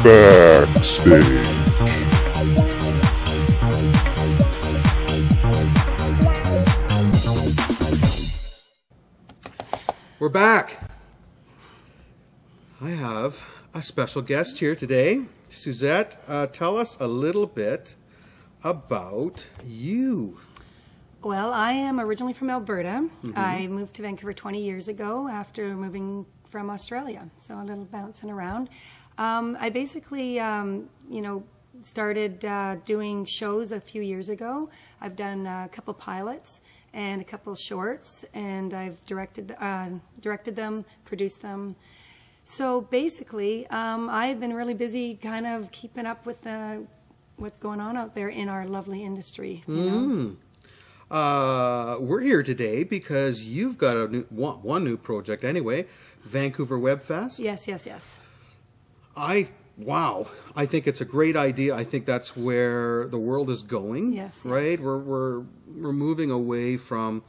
Backstage. We're back. I have a special guest here today. Suzette, tell us a little bit about you. Well, I am originally from Alberta. I moved to Vancouver 20 years ago after moving from Australia, so a little bouncing around. I basically, started doing shows a few years ago. I've done a couple pilots and a couple shorts, and I've directed them, produced them. So basically, I've been really busy kind of keeping up with what's going on out there in our lovely industry. You know? We're here today because you've got one new project anyway, Vancouver Web Fest. Yes. Wow, I think it's a great idea. I think that's where the world is going. Yes. Right? We're moving away from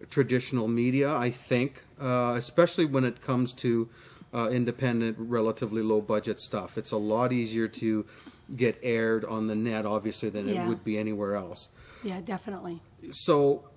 traditional media, I think, especially when it comes to independent, relatively low budget stuff. It's a lot easier to get aired on the net, obviously, than it would be anywhere else. Yeah, definitely. So,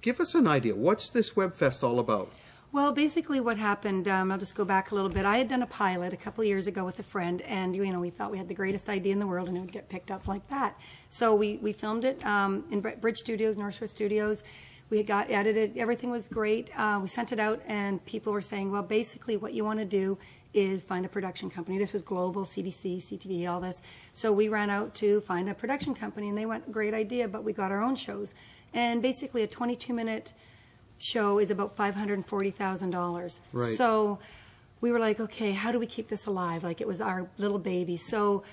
give us an idea. What's this WebFest all about? Well, basically what happened, I'll just go back a little bit. I had done a pilot a couple years ago with a friend, and we thought we had the greatest idea in the world and it would get picked up like that. So we filmed it in Bridge Studios, North Shore Studios. We got edited, everything was great. We sent it out and people were saying, well, basically what you want to do is find a production company. This was global, CBC, CTV, all this. So we ran out to find a production company and they went, great idea, but we got our own shows. And basically a 22-minute show is about $540,000. Right. So we were like, okay, how do we keep this alive? Like it was our little baby. So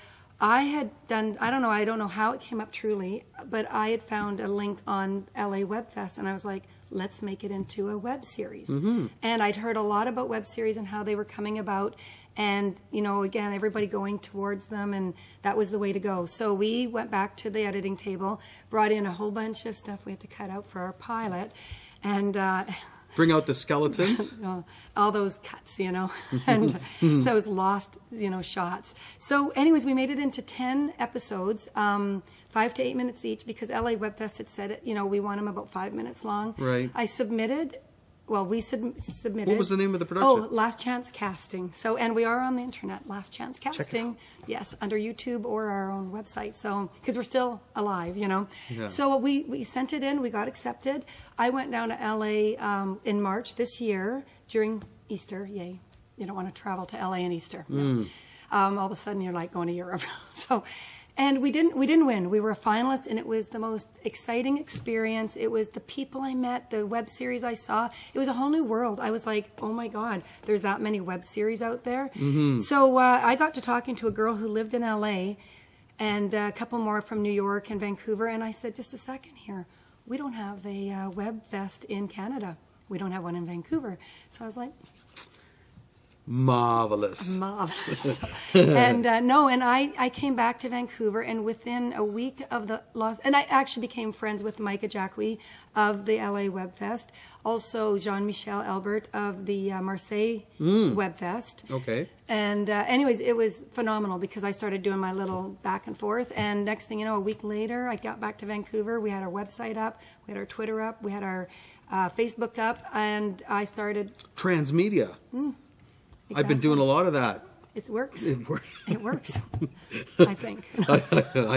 I had done, I don't know how it came up truly, but I had found a link on LA WebFest and I was like, let's make it into a web series. And I'd heard a lot about web series and how they were coming about and, again, everybody going towards them and that was the way to go. So we went back to the editing table, brought in a whole bunch of stuff we had to cut out for our pilot. And bring out the skeletons, all those cuts, and those lost, shots. So, anyways, we made it into 10 episodes, 5 to 8 minutes each, because LA WebFest had said it. We want them about 5 minutes long. Right. I submitted. Well, we submitted. What was the name of the production? Oh, Last Chance Casting. So, and we are on the internet, Last Chance Casting. Yes, under YouTube or our own website. So, because we're still alive, Yeah. So we sent it in. We got accepted. I went down to LA in March this year during Easter. Yay! You don't want to travel to LA in Easter. No. All of a sudden, you're like going to Europe. And we didn't win. We were a finalist, and it was the most exciting experience. It was the people I met, the web series I saw. It was a whole new world. I was like, oh my God, there's that many web series out there. So I got to talking to a girl who lived in LA, and a couple more from New York and Vancouver, and I said, just a second here, we don't have a web fest in Canada. We don't have one in Vancouver. So I was like, Marvelous. And I came back to Vancouver, and within a week of the loss, and I actually became friends with Micah Jacqui of the LA Web Fest, also Jean-Michel Albert of the Marseille Web Fest. Okay. And anyways, it was phenomenal because I started doing my little back and forth, and next thing you know, a week later, I got back to Vancouver. We had our website up, we had our Twitter up, we had our Facebook up, and I started Transmedia. Exactly. I've been doing a lot of that. It works. It works. I think. I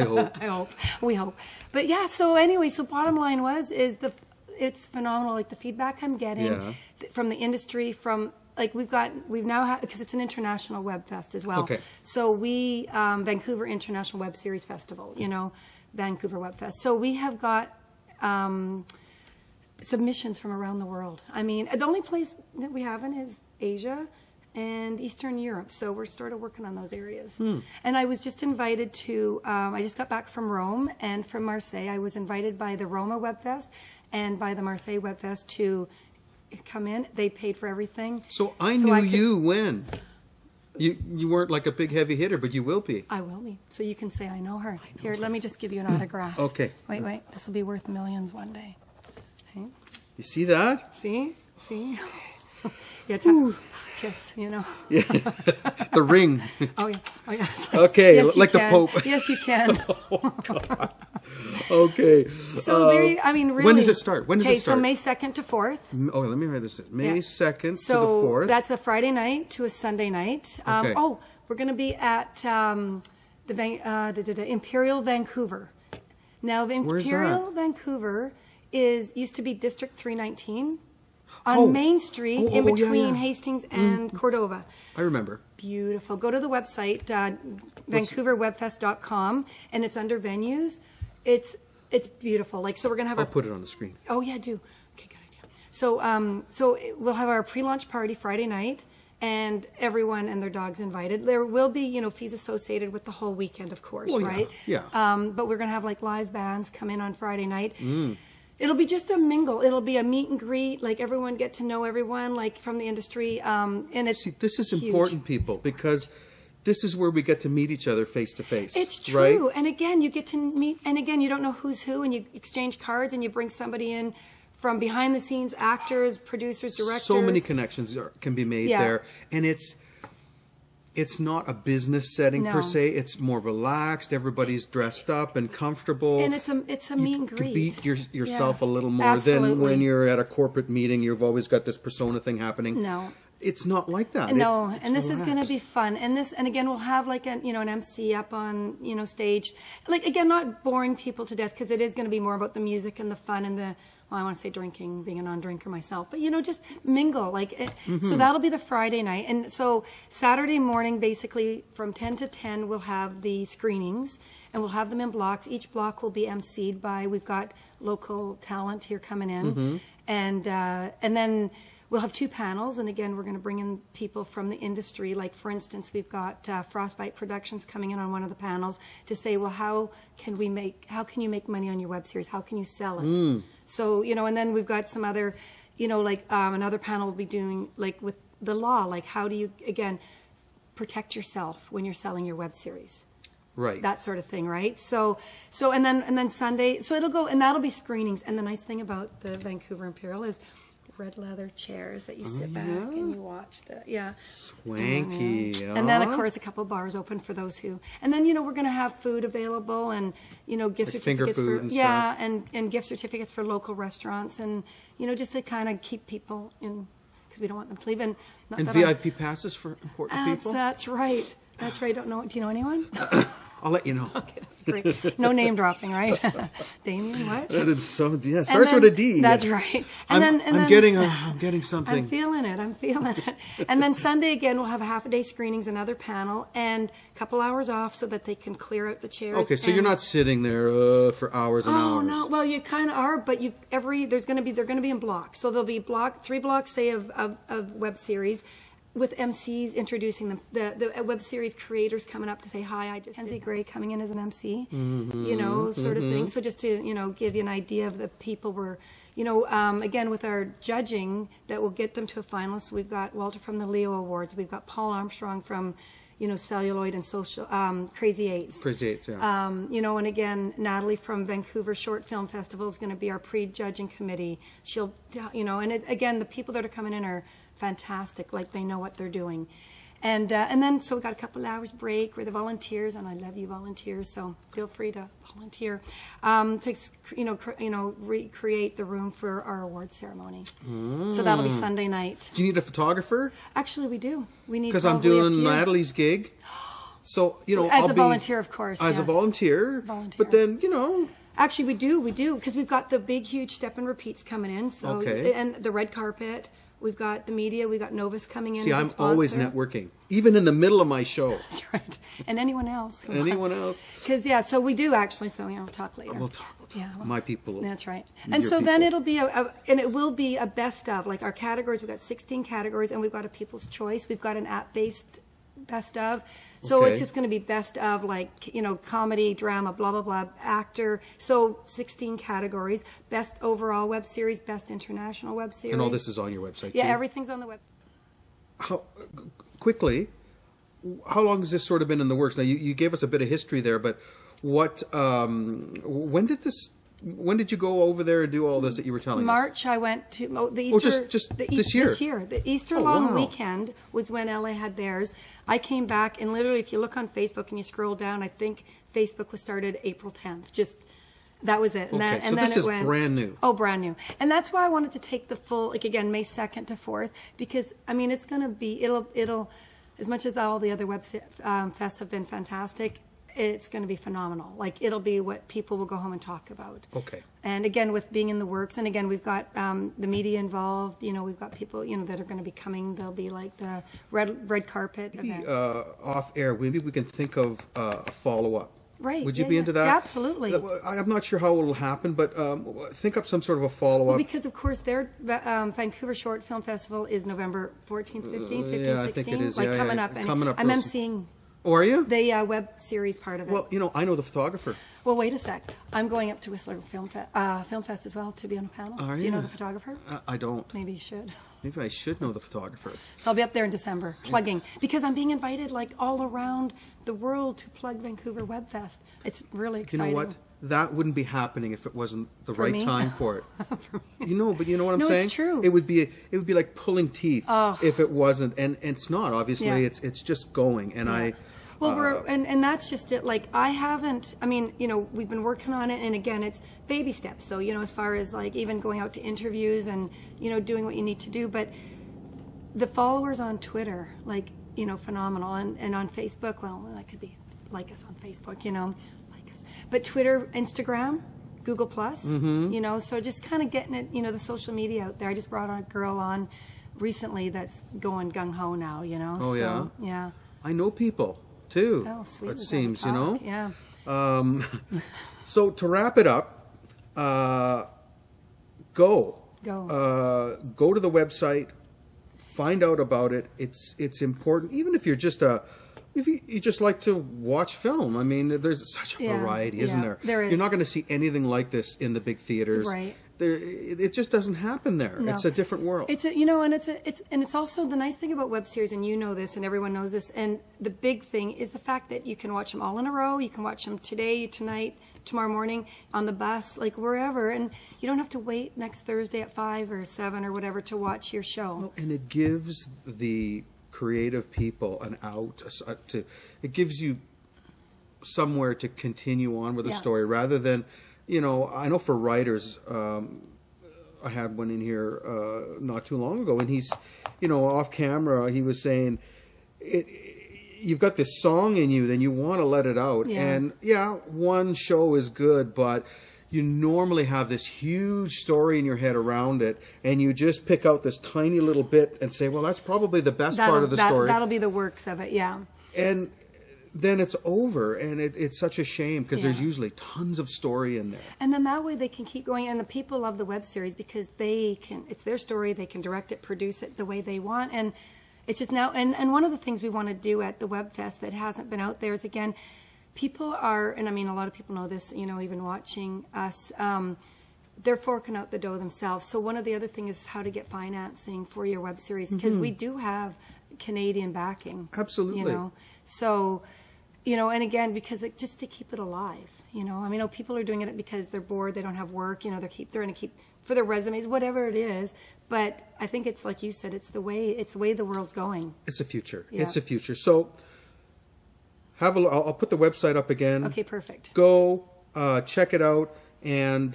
hope. I hope. We hope. But yeah. So anyway, bottom line it's phenomenal. Like the feedback I'm getting from the industry, from like we've now had, because it's an international web fest as well. Okay. So we Vancouver International Web Series Festival. Vancouver Web Fest. So we have got submissions from around the world. I mean, the only place that we haven't is Asia and Eastern Europe. So we're started working on those areas. And I was just invited to, I just got back from Rome and from Marseille. I was invited by the Roma Web Fest and by the Marseille Web Fest to come in. They paid for everything. So I knew you when? You weren't like a big heavy hitter, but you will be. I will be. So you can say I know her. Here, let me just give you an autograph. Okay. Wait. This will be worth millions one day. Okay. You see that? See? Okay. Yeah, kiss, you know. Yeah. The ring. Oh yeah, oh yeah. Okay, Yes, you like the can. Pope. Yes, you can. Okay. So I mean, really. When does it start? When does it start? So May 2nd to 4th. Oh, let me write this in. May Yeah. 2nd So to the 4th. that's a Friday night to a Sunday night. Okay. Oh, we're going to be at Imperial Vancouver. Now, the Where's Imperial that? Vancouver used to be District 319 on Oh. Main Street in yeah, between yeah. Hastings and Cordova. I remember. Beautiful. Go to the website, vancouverwebfest.com, and it's under venues. It's beautiful. Like, so we're going to have I'll put it on the screen. Oh yeah, do. Okay, good idea. So we'll have our pre-launch party Friday night, and everyone and their dogs invited. There will be, you know, fees associated with the whole weekend, of course, Well, yeah, right? yeah. But we're going to have like live bands come in on Friday night. It'll be just a mingle. It'll be a meet and greet. Like, everyone get to know everyone, like, from the industry. And it's See, this is huge. important, people, because this is where we get to meet each other face to face. It's true. Right? And again, you get to meet, and again, you don't know who's who, and you exchange cards, and you bring somebody in from behind the scenes, actors, producers, directors. So many connections can be made Yeah. there. And it's not a business setting No. per se. It's more relaxed. Everybody's dressed up and comfortable. And it's a meet and You greet. beat yourself Yeah. a little more Absolutely. than when you're at a corporate meeting. You've always got this persona thing happening. No. It's not like that. No, It's and this is going to relaxed. be fun. And again, we'll have like an MC up on, stage. Like, again, not boring people to death, because it is going to be more about the music and the fun and I want to say drinking, being a non-drinker myself, but, just mingle. So that'll be the Friday night. And so Saturday morning, basically from 10 to 10, we'll have the screenings, and we'll have them in blocks. Each block will be emceed by, we've got local talent here coming in. And then we'll have 2 panels, and again, we're going to bring in people from the industry. Like, for instance, we've got Frostbite Productions coming in on one of the panels to say, well, how can you make money on your web series? How can you sell it? So, and then we've got some other, another panel will be doing, like, with the law, like, how do you, again, protect yourself when you're selling your web series? Right. That sort of thing, right? So and then Sunday, so it'll go, and that'll be screenings. And the nice thing about the Vancouver Imperial is red leather chairs that you sit back and you watch Swanky. And then, of course, a couple bars open for those who. And then, we're going to have food available, and gift Like finger certificates food for and stuff. and gift certificates for local restaurants, and just to kind of keep people in, because we don't want them to leave. And VIP passes for important people. That's right. That's right. Do you know anyone? I'll let you know. Okay, great. No name dropping, right? Damien, what? So yeah, starts with a D. That's right. I'm getting something. I'm feeling it. And then Sunday again, we'll have a half-a-day screenings, another panel, and a couple hours off so that they can clear out the chairs. Okay, so you're not sitting there for hours and hours. Oh no! Well, you kind of are, but they're going to be in blocks. So there'll be 3 blocks, say, of web series, with MCs introducing them, the web series creators coming up to say hi. I just Kenzie Gray coming in as an MC, sort of thing. So just to give you an idea of the people we're, again with our judging that will get them to a finalist. We've got Walter from the Leo Awards. We've got Paul Armstrong from, Celluloid and Social Crazy Eights. Crazy Eights, yeah. And again, Natalie from Vancouver Short Film Festival is going to be our pre-judging committee. She'll, again, the people that are coming in are fantastic, like they know what they're doing. And then, so we got a couple hours break. We're the volunteers, and I love you volunteers, so feel free to volunteer to recreate the room for our award ceremony. So that'll be Sunday night. Do you need a photographer? Actually, we do. We need Because I'm probably a doing few. Natalie's gig. So, As a volunteer, of course. As a yes. volunteer. But then, Actually, we do, because we've got the big, huge step and repeats coming in. So, Okay. and the red carpet. We've got the media. We've got Novus coming in. See, as a I'm sponsor. always networking, even in the middle of my show. That's right. And anyone else. Anyone else? Because, so we do actually. So, we'll talk later. We'll talk. Yeah, well, My people. That's right. Your And so then people. it'll be it will be a best of, like our categories. We've got 16 categories, and we've got a people's choice. We've got an app-based best of. So Okay. it's just going to be best of, like, comedy, drama, blah, blah, blah, actor. So 16 categories. Best overall web series, best international web series. And all this is on your website, Yeah, too? everything's on the website. Quickly, how long has this sort of been in the works? Now, you gave us a bit of history there, but when did this when did you go over there and do all this that you were telling us? March, I went to the Easter. Just the this year? This year, the Easter Oh, long wow. weekend was when LA had theirs. I came back, and literally, if you look on Facebook and you scroll down, I think Facebook was started April 10th. Just that was it. And Okay, then, so and then this it is went, brand new. Oh, brand new. And that's why I wanted to take the full, like again, May 2nd to 4th, because I mean, it's going to be, it'll, as much as all the other web fests have been fantastic, it's going to be phenomenal. Like, it'll be what people will go home and talk about. Okay. And again, with being in the works, and again, we've got the media involved. You know, we've got people, you know, that are going to be coming. There'll be like the red carpet event. Off air, maybe we can think of a follow-up. Right. Would you yeah, be yeah. into that? Yeah, absolutely. I'm not sure how it will happen, but think up some sort of a follow-up. Well, because of course their Vancouver Short Film Festival is November 14th, 15th, 15th, yeah, 16th. I think it is. Like Yeah, coming yeah, up. And coming up I'm real- emceeing Oh, are you? the web series part of it. Well, you know, I know the photographer. Well, wait a sec. I'm going up to Whistler Film Fest as well to be on a panel. Are Do you know you? the photographer? I don't. Maybe you should. Maybe I should know the photographer. So I'll be up there in December plugging, because I'm being invited like all around the world to plug Vancouver Web Fest. It's really You exciting. know what? That wouldn't be happening if it wasn't the For right me? time for it. You know, but you know what I'm No, saying? it's true. It would be like pulling teeth Oh. if it wasn't, and it's not. Obviously, Yeah. it's just going, and I. Well, and that's just it. Like, I haven't, I mean, you know, we've been working on it, and again, it's baby steps. So, you know, as far as like even going out to interviews and, you know, doing what you need to do. But the followers on Twitter, like, you know, phenomenal. And on Facebook, well, that could be like us on Facebook, you know, like us. But Twitter, Instagram, Google Plus, you know, so just kind of getting it, you know, the social media out there. I just brought a girl on recently that's going gung-ho now, you know. Oh, so, yeah? Yeah. I know people too. Oh, sweet. It We seems, gotta you know. talk. Yeah. So to wrap it up, go to the website, find out about it. It's important, even if you're just if you just like to watch film. I mean, there's such a Yeah, variety, isn't yeah, there? there is. You're not going to see anything like this in the big theaters. Right. It just doesn't happen there. No. It's a different world. It's a, you know, and it's also the nice thing about web series, and you know this, and everyone knows this. And the big thing is the fact that you can watch them all in a row. You can watch them today, tonight, tomorrow morning, on the bus, like wherever, and you don't have to wait next Thursday at 5 or 7 or whatever to watch your show. Well, and it gives the creative people an out. It gives you somewhere to continue on with a Yeah. story rather than. You know, I know for writers, I had one in here not too long ago, and he's, you know, off camera, he was saying, you've got this song in you, then you want to let it out. Yeah. And yeah, one show is good, but you normally have this huge story in your head around it, and you just pick out this tiny little bit and say, well, that's probably the best part of the story. That'll be the works of it, yeah. And then it's over, and it's such a shame because there's Yeah. usually tons of story in there. And then that way they can keep going, and the people love the web series because it's their story, they can direct it, produce it the way they want, and it's just now, and one of the things we want to do at the Web Fest that hasn't been out there is, again, people are, and I mean, a lot of people know this, you know, even watching us, they're forking out the dough themselves. So one of the other things is how to get financing for your web series, because we do have Canadian backing. Absolutely. You know, so, you know, and again, because just to keep it alive, you know, I mean, people are doing it because they're bored, they don't have work, you know, they're going to keep for their resumes, whatever it is. But I think it's like you said, it's the way the world's going. It's a future. Yeah. It's a future. So have a look. I'll put the website up again. Okay, perfect. Go check it out, and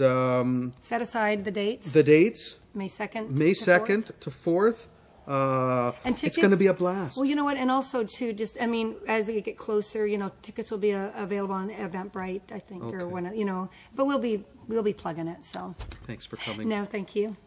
Set aside the dates. the dates: May 2nd. May to 4th. 2nd to 4th. And It's tickets, going to be a blast. Well, you know what, and also too, just I mean, as they get closer, you know, tickets will be available on Eventbrite, I think, or Okay. when, you know, but we'll be plugging it. So Thanks for coming. no, thank you.